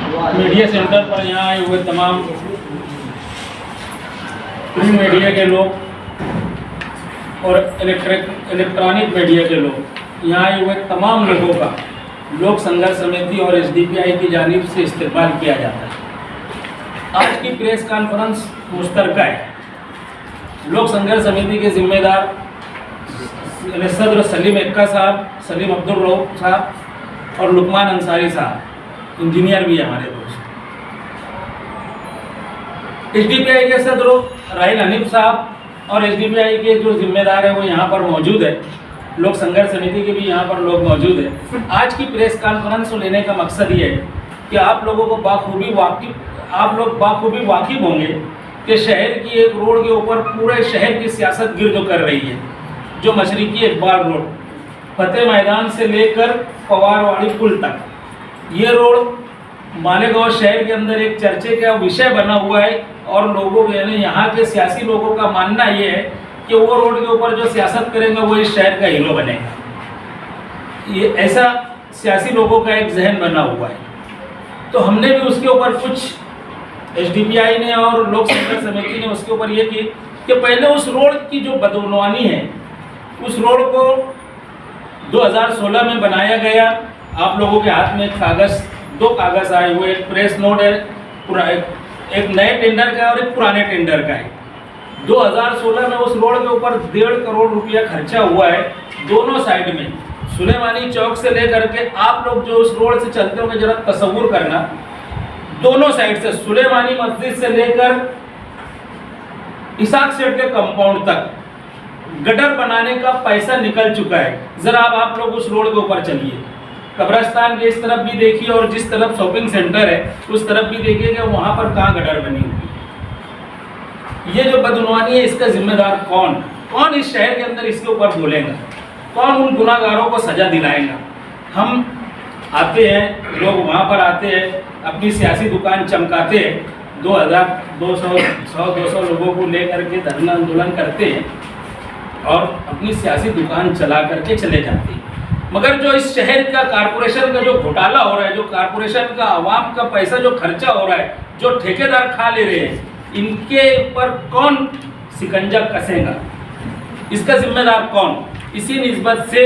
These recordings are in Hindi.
मीडिया सेंटर पर यहाँ आए हुए तमाम प्रिंट मीडिया के लोग और इलेक्ट्रॉनिक मीडिया के लोग, यहाँ आए हुए तमाम लोगों का लोक संघर्ष समिति और एसडीपीआई की जानिब से इस्तेमाल किया जाता है। आज की प्रेस कॉन्फ्रेंस मुश्तरका है। लोक संघर्ष समिति के जिम्मेदार सदर सलीम एक्का साहब, सलीम अब्दुल रऊफ साहब और लुकमान अंसारी साहब, इंजीनियर भी है हमारे दोस्त। एसडीपीआई के सदर राहिल हनीफ साहब और एसडीपीआई के जो जिम्मेदार है वो यहाँ पर मौजूद है। लोक संघर्ष समिति के भी यहाँ पर लोग मौजूद है। आज की प्रेस कॉन्फ्रेंस को लेने का मकसद ये है कि आप लोगों को आप लोग बाखूबी वाकिफ होंगे कि शहर की एक रोड के ऊपर पूरे शहर की सियासत गिरद कर रही है, जो मशरिकी इकबाल रोड फतेह मैदान से लेकर पवारवाड़ी पुल तक, ये रोड मालेगांव शहर के अंदर एक चर्चे का विषय बना हुआ है। और लोगों यानी यहाँ के सियासी लोगों का मानना ये है कि वो रोड के ऊपर जो सियासत करेंगे वो इस शहर का हीरो बनेगा। ये ऐसा सियासी लोगों का एक जहन बना हुआ है। तो हमने भी उसके ऊपर कुछ एसडीपीआई ने और लोक संघर्ष समिति ने उसके ऊपर ये की कि पहले उस रोड की जो बदनवानी है, उस रोड को 2016 में बनाया गया। आप लोगों के हाथ में दो कागज़ आए हुए, एक प्रेस नोट है, एक नए टेंडर का और एक पुराने टेंडर का है। 2016 में उस रोड के ऊपर 1.5 करोड़ रुपया खर्चा हुआ है। दोनों साइड में सुलेमानी चौक से लेकर के, आप लोग जो उस रोड से चलते होंगे जरा तस्वुर करना, दोनों साइड से सुलेमानी मस्जिद से लेकर इसाक सेठ के कंपाउंड तक गटर बनाने का पैसा निकल चुका है। जरा आप लोग उस रोड के ऊपर चलिए, कब्रिस्तान के इस तरफ भी देखिए और जिस तरफ शॉपिंग सेंटर है उस तरफ भी देखिए कि वहाँ पर कहाँ गटर बनी हुई है। ये जो बदनवानी है, इसका जिम्मेदार कौन इस शहर के अंदर इसके ऊपर बोलेगा? कौन उन गुनाहगारों को सजा दिलाएगा? हम आते हैं, लोग वहाँ पर आते हैं, अपनी सियासी दुकान चमकाते हैं, 200 लोगों को लेकर के धरना आंदोलन करते हैं और अपनी सियासी दुकान चला करके चले जाते हैं। मगर जो इस शहर का कारपोरेशन का जो घोटाला हो रहा है, जो कारपोरेशन का आवाम का पैसा जो खर्चा हो रहा है, जो ठेकेदार खा ले रहे हैं, इनके ऊपर कौन सिकंजा कसेगा? इसका जिम्मेदार कौन? इसी निस्बत से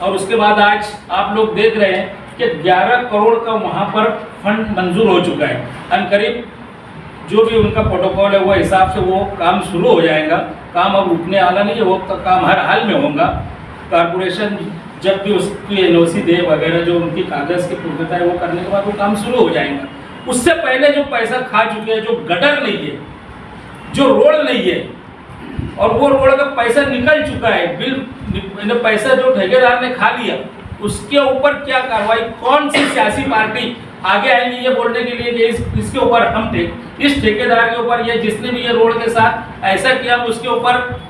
और उसके बाद आज आप लोग देख रहे हैं कि 11 करोड़ का वहाँ पर फंड मंजूर हो चुका है। अनकरीब जो भी उनका प्रोटोकॉल है वो हिसाब से वो काम शुरू हो जाएगा। काम अब रुकने वाला नहीं है, वो काम हर हाल में होगा। कारपोरेशन जब भी उसकी एनओसी दे वगैरह जो उनकी कागज़ की पूर्णता है वो करने के बाद वो काम शुरू हो जाएगा। उससे पहले जो पैसा खा चुके हैं, जो गटर नहीं है, जो रोड नहीं है और वो रोड का पैसा निकल चुका है, बिल पैसा जो ठेकेदार ने खा लिया, उसके ऊपर क्या कार्रवाई? कौन सी सियासी पार्टी आगे आएंगी ये बोलने के लिए कि इसके ऊपर इस ठेकेदार के ऊपर, ये जिसने भी ये रोड के साथ ऐसा किया उसके ऊपर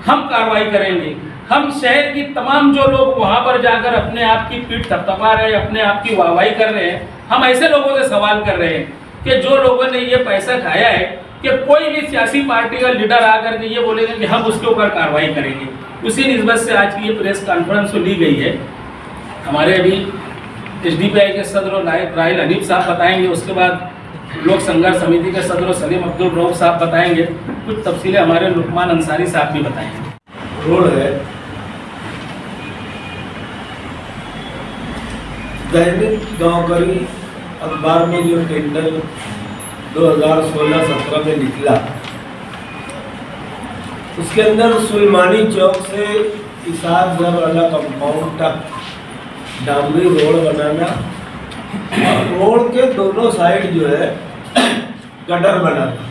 हम कार्रवाई करेंगे। हम शहर की तमाम जो लोग वहाँ पर जाकर अपने आप की पीठ थपथपा रहे हैं, अपने आप की वाहवाही कर रहे हैं, हम ऐसे लोगों से सवाल कर रहे हैं कि जो लोगों ने ये पैसा खाया है, कि कोई भी सियासी पार्टी का लीडर आकर के ये बोलेगा कि हम उसके ऊपर कार्रवाई करेंगे। उसी निस्बत से आज की ये प्रेस कॉन्फ्रेंस ली गई है। हमारे अभी एसडीपीआई के सदर राहिल हनीफ साहब बताएंगे, उसके बाद लोक संघर्ष समिति के सदर सलीम अब्दुल रऊफ साहब बताएंगे, कुछ तफसीलें हमारे लुकमान अंसारी साहब भी बताएंगे। रोड है, दैनिक गांवकरी अखबार में जो टेंडर 2016-17 में निकला, उसके अंदर सुलेमानी चौक से इसाकगढ़ वाला कंपाउंड तक डामरी रोड बनाना और रोड के दोनों साइड जो है गटर बनाना,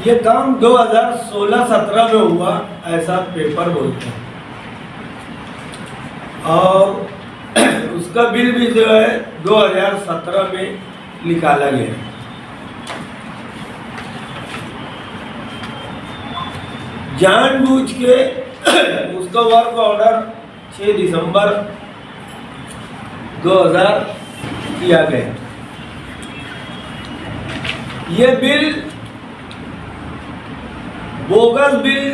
ये काम 2016-17 में हुआ, ऐसा पेपर बोलते हैं। और उसका बिल भी जो है 2017 में निकाला गया। जानबूझ के उसका वर्क ऑर्डर 6 दिसंबर 2000 किया गया। ये बिल बोगस बिल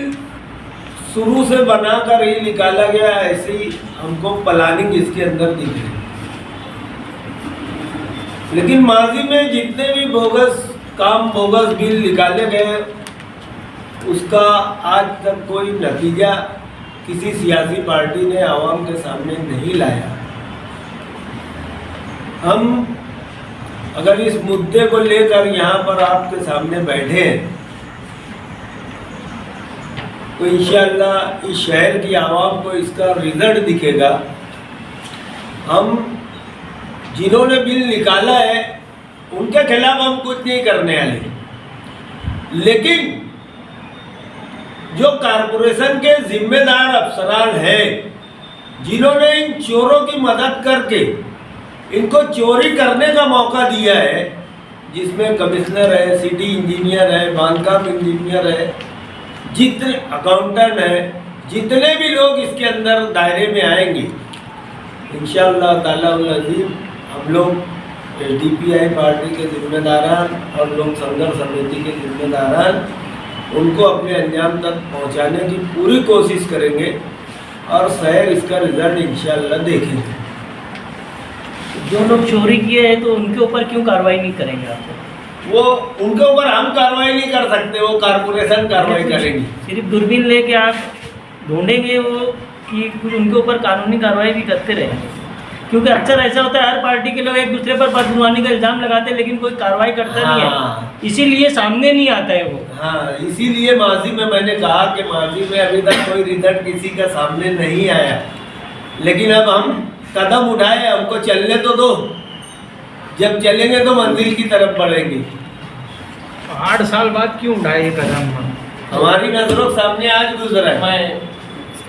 शुरू से बनाकर ही निकाला गया, ऐसे ही हमको प्लानिंग इसके अंदर दिख रही। लेकिन माजी में जितने भी बोगस काम, बोगस बिल निकाले गए, उसका आज तक कोई नतीजा किसी सियासी पार्टी ने आवाम के सामने नहीं लाया। हम अगर इस मुद्दे को लेकर यहाँ पर आपके सामने बैठे हैं तो इंशाअल्लाह इस शहर की आवाम को इसका रिजल्ट दिखेगा। हम जिन्होंने बिल निकाला है उनके खिलाफ हम कुछ नहीं करने वाले, लेकिन जो कारपोरेशन के जिम्मेदार अफसरान हैं जिन्होंने इन चोरों की मदद करके इनको चोरी करने का मौका दिया है, जिसमें कमिश्नर है, सिटी इंजीनियर है, बांधकाम इंजीनियर है, जितने अकाउंटेंट है, जितने भी लोग इसके अंदर दायरे में आएंगे इंशाअल्लाह ताला उल अज़ीम हम लोग एसडीपीआई पार्टी के जिम्मेदारान और लोक संघर्ष समिति के जिम्मेदारान उनको अपने अंजाम तक पहुंचाने की पूरी कोशिश करेंगे और शहर इसका रिजल्ट इंशाअल्लाह देखेंगे। जो लोग चोरी किए हैं तो उनके ऊपर क्यों कार्रवाई नहीं करेंगे आप? वो उनके ऊपर हम कार्रवाई नहीं कर सकते, वो कारपोरेशन कार्रवाई करेगी। सिर्फ दूरबीन लेके आप ढूंढेंगे वो कि कुछ उनके ऊपर कानूनी कार्रवाई भी करते रहेंगे? क्योंकि अक्सर ऐसा होता है हर पार्टी के लोग एक दूसरे पर बदगुमानी का इल्जाम लगाते हैं लेकिन कोई कार्रवाई करता नहीं है, इसीलिए सामने नहीं आता है वो। हाँ, इसीलिए माजी में मैंने कहा कि माजी में अभी तक कोई रिजल्ट किसी का सामने नहीं आया, लेकिन अब हम कदम उठाए, हमको चलने तो दो, जब चलेंगे तो मंजिल की तरफ बढ़ेंगे। 8 साल बाद क्यों उठाए ये कदम? हमारी नजरों के सामने आज गुजरा है। मैं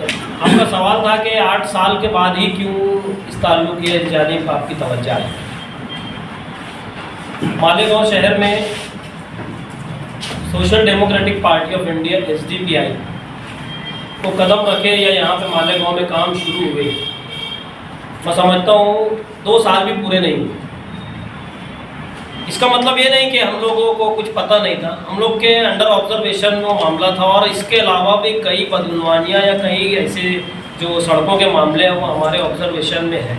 आपका सवाल था कि 8 साल के बाद ही क्यों इस ताल्लुक की जानिब आपकी तवज्जो है। मालेगांव शहर में social democratic party of India SDPI को कदम रखे या यहाँ पे मालेगांव में काम शुरू हुए, मैं समझता हूँ 2 साल भी पूरे नहीं हुए। इसका मतलब ये नहीं कि हम लोगों को कुछ पता नहीं था, हम लोग के अंडर ऑब्जर्वेशन में वो मामला था और इसके अलावा भी कई बदगुमानियाँ या कई ऐसे जो सड़कों के मामले हैं वो हमारे ऑब्जर्वेशन में है।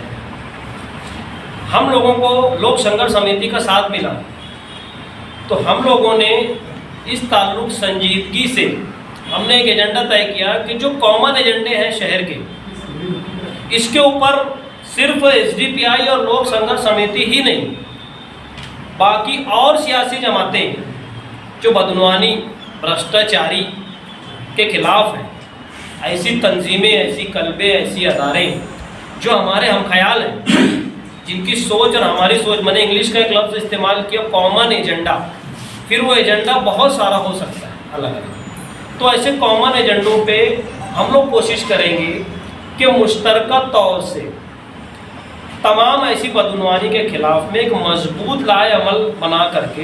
हम लोगों को लोक संघर्ष समिति का साथ मिला तो हम लोगों ने इस ताल्लुक संजीदगी से हमने एक एजेंडा तय किया कि जो कॉमन एजेंडे हैं शहर के, इसके ऊपर सिर्फ एसडीपीआई और लोक संघर्ष समिति ही नहीं, बाकी और सियासी जमातें जो बदनवानी भ्रष्टाचारी के खिलाफ हैं, ऐसी तंजीमें, ऐसी कल्बे, ऐसी अदारे जो हमारे हम ख्याल हैं, जिनकी सोच और हमारी सोच, मैंने इंग्लिश का एक लफ्ज़ इस्तेमाल किया कॉमन एजेंडा, फिर वो एजेंडा बहुत सारा हो सकता है अलग अलग। तो ऐसे कॉमन एजेंडों पे हम लोग कोशिश करेंगे कि मुश्तरका तौर से तमाम ऐसी बदनवानी के खिलाफ में एक मजबूत लाए अमल बना करके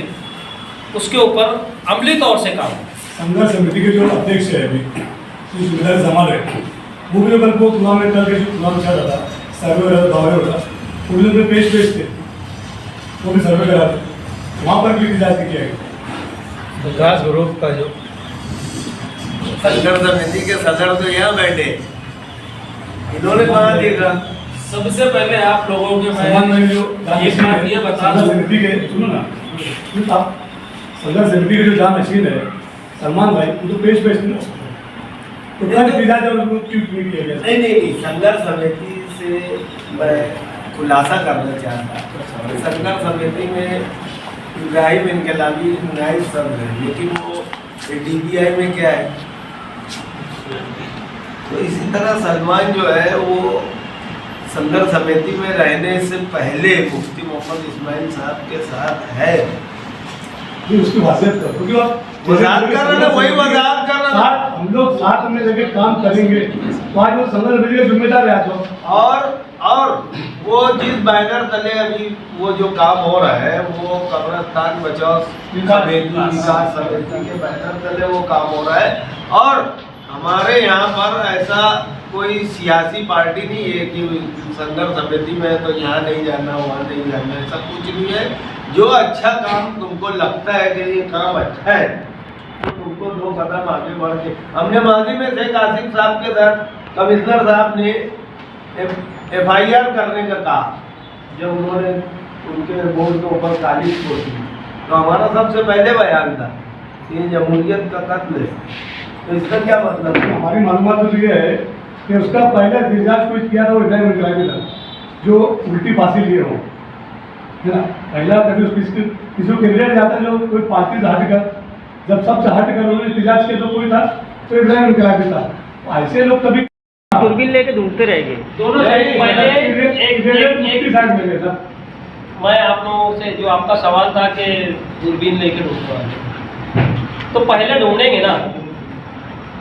उसके ऊपर अमली तौर से काम। संघर्ष समिति के जो अध्यक्ष है अभी जिम्मेदारी संभाल रहे, वो भी लोग को चुनाव में कल के जो चुनाव चल रहा था, सर्वे हो रहा, दौरे हो रहा, वो भी लोग पेश थे, वो भी सर्वे करा थे, वहाँ पर भी इजाजत किया गया। विकास ग्रुप का जो संघर्ष समिति के सदर तो यहाँ बैठे, इन्होंने कहा देखा। सबसे पहले आप लोगों के संघर्ष समिति के सुनो ना, आप संघर्ष समिति के जो जान नशीन है सलमान भाई, वो तो पेश ना, तो क्या इजाजत और उनको क्यों किया गया? नहीं, संघर्ष समिति से मैं खुलासा करना चाहता। संघर्ष समिति में इब्राहिम इनकलाबी नाइब सब है, लेकिन वो डीबीआई में क्या है, तो इसी तरह सलमान जो है वो संघर्ष समिति में रहने से पहले मुफ्ती मोहम्मद इस्माइल साहब के साथ है। उसकी वजाहत करो, क्योंकि आप वजाहत कर रहे हैं, वही वजाहत कर रहे हैं। हम लोग साथ में लेके काम करेंगे तो आज वो संघर्ष समिति के जिम्मेदार है आज। और वो जिस बैनर तले अभी वो जो काम हो रहा है वो कब्रिस्तान बचाओ विकास समिति के बैनर तले वो काम हो रहा है। और हमारे यहाँ पर ऐसा कोई सियासी पार्टी नहीं है कि संघर्ष समिति में तो यहाँ नहीं जाना, वहाँ नहीं जाना, ऐसा कुछ नहीं है। जो अच्छा काम तुमको लगता है कि ये काम अच्छा है तो तुमको 2 कदम आगे बढ़ के, हमने माजी में शेख आसिफ साहब के साथ कमिश्नर साहब ने FIR करने का कहा, जब उन्होंने उनके बोर्ड के ऊपर काली पोती। तो हमारा सबसे पहले बयान था ये जमहूरियत का कत्ल है। तो इसका क्या मतलब है? हमारी मालूमात तो ये है कि उसका पहले दिलजाज कुछ किया था वो इब्राहिम इनकलाबी था जो उल्टी फांसी लिए हो, है ना। पहला कभी किसी को कैंडिडेट जाता है जो कोई पार्टी से हट कर, जब सबसे हट कर उन्होंने दिलजाज के जो कोई था तो इब्राहिम इनकलाबी था। ऐसे लोग कभी दूरबीन लेके ढूंढते रहेंगे। दोनों साइड पहले एक साइड में गए सर। मैं आप लोगों से जो आपका सवाल था कि दूरबीन लेके ढूंढना, तो पहले ढूंढेंगे ना,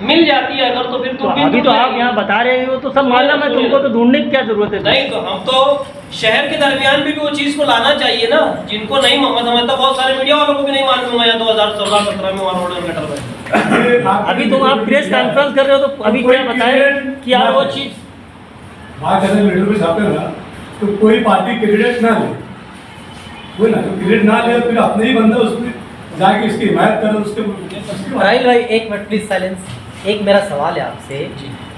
मिल जाती है अगर तो फिर तो दूरबीन अभी तो आप यहाँ बता रहे हो तो सब मालूम है तुमको, तो ढूंढने की क्या जरूरत है? नहीं, तो हम तो शहर के दरमियान भी वो चीज़ को लाना चाहिए ना, जिनको नहीं समझता। बहुत सारे मीडिया वालों को भी नहीं मालूम है 2016-17 में वहाँ रोड गटर में। अभी तुम आप प्रेस कॉन्फ्रेंस कर रहे हो तो अभी क्या बताएं कि यार वो चीज़ बात अगर लीडर में छापे ना तो कोई पार्टी कैंडिडेट ना ले, वो ना तो कैंडिडेट ना ले, फिर अपने ही बंदा उसमें जाके इसकी हिमायत करो। उसके राहिल भाई एक मिनट प्लीज साइलेंस। एक मेरा सवाल है आपसे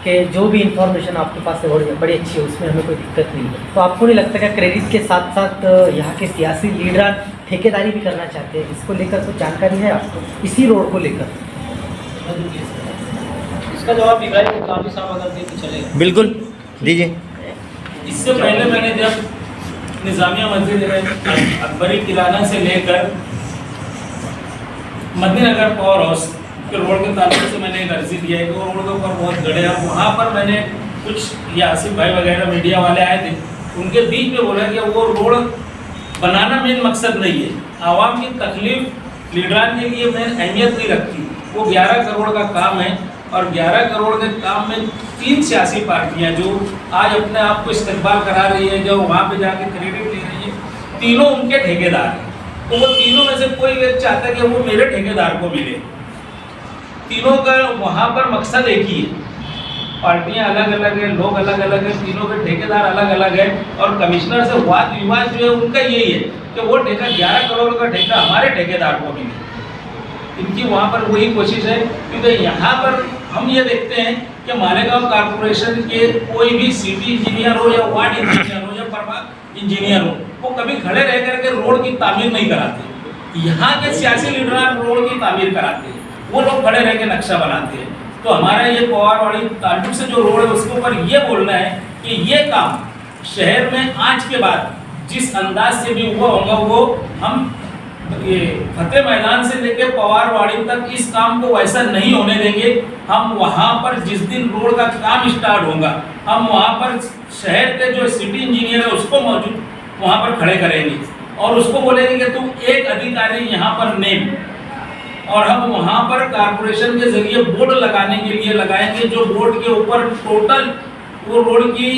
कि जो भी इंफॉर्मेशन आपके पास है बड़ी अच्छी है, उसमें हमें कोई दिक्कत नहीं है, तो आपको नहीं लगता कि क्रेडिट के साथ साथ यहाँ के सियासी लीडर ठेकेदारी भी करना चाहते हैं? इसको लेकर कुछ जानकारी है आपको, इसी रोड को लेकर? इसका जवाब इब्राहिम इनकलाबी साहब अगर दे तो चलेगा। बिल्कुल दीजिए। इससे पहले मैंने जब निज़ामिया मस्जिद अकबरी किराना से लेकर मदीनगर पावर हाउस के रोड के ताल्लुक से मैंने एक अर्जी दिया है कि वो रोड के ऊपर बहुत गड़े हैं। वहाँ पर मैंने कुछ ये आसिफ भाई वगैरह मीडिया वाले आए थे, उनके बीच में बोला कि वो रोड बनाना मेन मकसद नहीं है, आवाम की तकलीफ लीडरान के लिए मेन अहमियत नहीं रखती। वो 11 करोड़ का काम है और 11 करोड़ के काम में 3 सियासी पार्टियाँ जो आज अपने आप को इस्तेमाल करा रही है, जो वहाँ पे जाके क्रेडिट ले रही है, तीनों उनके ठेकेदार हैं। तो वो तीनों में से कोई व्यक्ति चाहता है कि वो मेरे ठेकेदार को मिले। तीनों का वहाँ पर मकसद एक ही है, पार्टियां अलग अलग है, लोग अलग अलग है, तीनों के ठेकेदार अलग अलग है। और कमिश्नर से वाद विवाद जो है उनका यही है कि वो ठेका 11 करोड़ का ठेका हमारे ठेकेदार को मिले। इनकी वहाँ पर वही कोशिश है, क्योंकि यहाँ पर हम ये देखते हैं कि मालेगांव कारपोरेशन के कोई भी सिटी इंजीनियर हो या वार्ड इंजीनियर हो या प्रभाग इंजीनियर हो, वो कभी खड़े रह करके रोड की तामीर नहीं कराते। यहाँ के सियासी लीडर रोड की तामीर कराते हैं, वो लोग खड़े रह के नक्शा बनाते हैं। तो हमारा ये पवारवाड़ी ताल्लुक से जो रोड है उसके ऊपर ये बोलना है कि ये काम शहर में आज के बाद जिस अंदाज से भी हुआ होगा वो हम ये फतेह मैदान से लेकर पवारवाड़ी तक इस काम को वैसा नहीं होने देंगे। हम वहाँ पर जिस दिन रोड का काम स्टार्ट होगा, हम वहाँ पर शहर के जो सिटी इंजीनियर है उसको मौजूद वहाँ पर खड़े करेंगे और उसको बोलेंगे कि तुम एक अधिकारी यहाँ पर नेम, और हम वहाँ पर कारपोरेशन के जरिए बोर्ड लगाने के लिए लगाएंगे, जो बोर्ड के ऊपर टोटल वो रोड की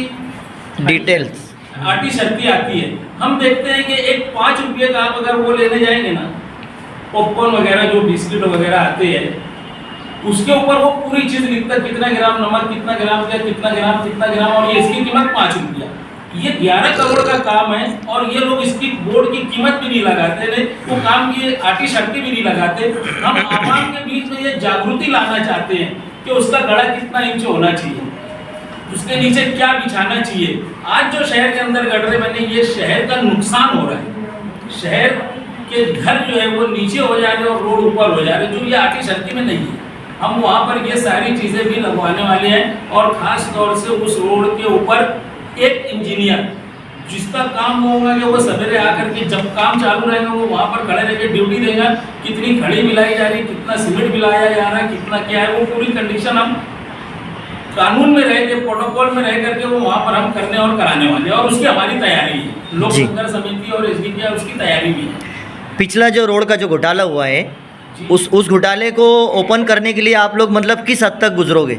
डिटेल्स आटी शक्ति आती है। हम देखते हैं कि एक 5 रुपये का आप अगर वो लेने जाएंगे ना, पॉपकॉर्न वगैरह जो बिस्किट वगैरह आते हैं, उसके ऊपर वो पूरी चीज़ लिखता है, कितना ग्राम नमक, कितना ग्राम क्या, कितना ग्राम, और ये इसकी कीमत 5 रुपया। ये 11 करोड़ का काम है और ये लोग इसकी बोर्ड की कीमत भी नहीं लगाते थे, वो काम की आटी शक्ति भी नहीं लगाते। हम आवाम के बीच में ये जागृति लाना चाहते हैं कि उसका गड़ा कितना इंच होना चाहिए, उसके नीचे क्या बिछाना चाहिए। आज जो शहर के अंदर गटरे बने, ये शहर का नुकसान हो रहा है। शहर के घर जो है वो नीचे हो जा रहे हैं और रोड ऊपर हो जा रहे हैं, जो ये आटी शक्ति में नहीं है। हम वहाँ पर ये सारी चीज़ें भी लगवाने वाले हैं और ख़ास तौर से उस रोड के ऊपर एक इंजीनियर जिसका काम होगा कि वो सवेरे आकर के जब काम चालू रहेगा वो वहाँ पर खड़े रह के ड्यूटी देगा, कितनी खड़ी मिलाई जा रही, कितना सीमेंट मिलाया जा रहा है, कितना क्या है, वो पूरी कंडीशन हम कानून में रह के, प्रोटोकॉल में रह करके वो वहाँ पर हम करने और कराने वाले हैं और उसकी हमारी तैयारी है। लोक संघर्ष समिति और एसडीपीआई उसकी तैयारी भी है। पिछला जो रोड का जो घोटाला हुआ है उस घोटाले को ओपन करने के लिए आप लोग मतलब किस हद तक गुजरोगे?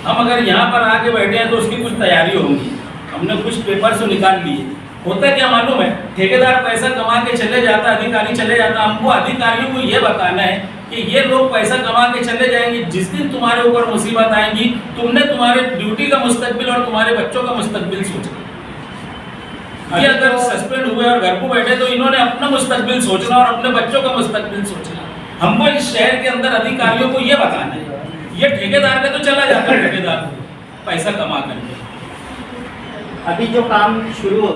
हम अगर यहाँ पर आके बैठे हैं तो उसकी कुछ तैयारी होगी। हमने कुछ पेपर से निकाल लिए। होता क्या मालूम है, ठेकेदार पैसा कमा के चले जाता, अधिकारी चले जाता। हमको अधिकारियों को ये बताना है कि ये लोग पैसा कमा के चले जाएंगे, जिस दिन तुम्हारे ऊपर मुसीबत आएंगी तुमने तुम्हारे ड्यूटी का मुस्तकबिल और तुम्हारे बच्चों का मुस्तकबिल सोचना। ये अगर सस्पेंड हुए और घर को बैठे तो इन्होंने अपना मुस्तकबिल सोचना और अपने बच्चों का मुस्तकबिल सोचना। हमको इस शहर के अंदर अधिकारियों को ये बताना है। ये ठेकेदार का तो चला जाता है, ठेकेदार पैसा कमा करके। अभी जो काम शुरू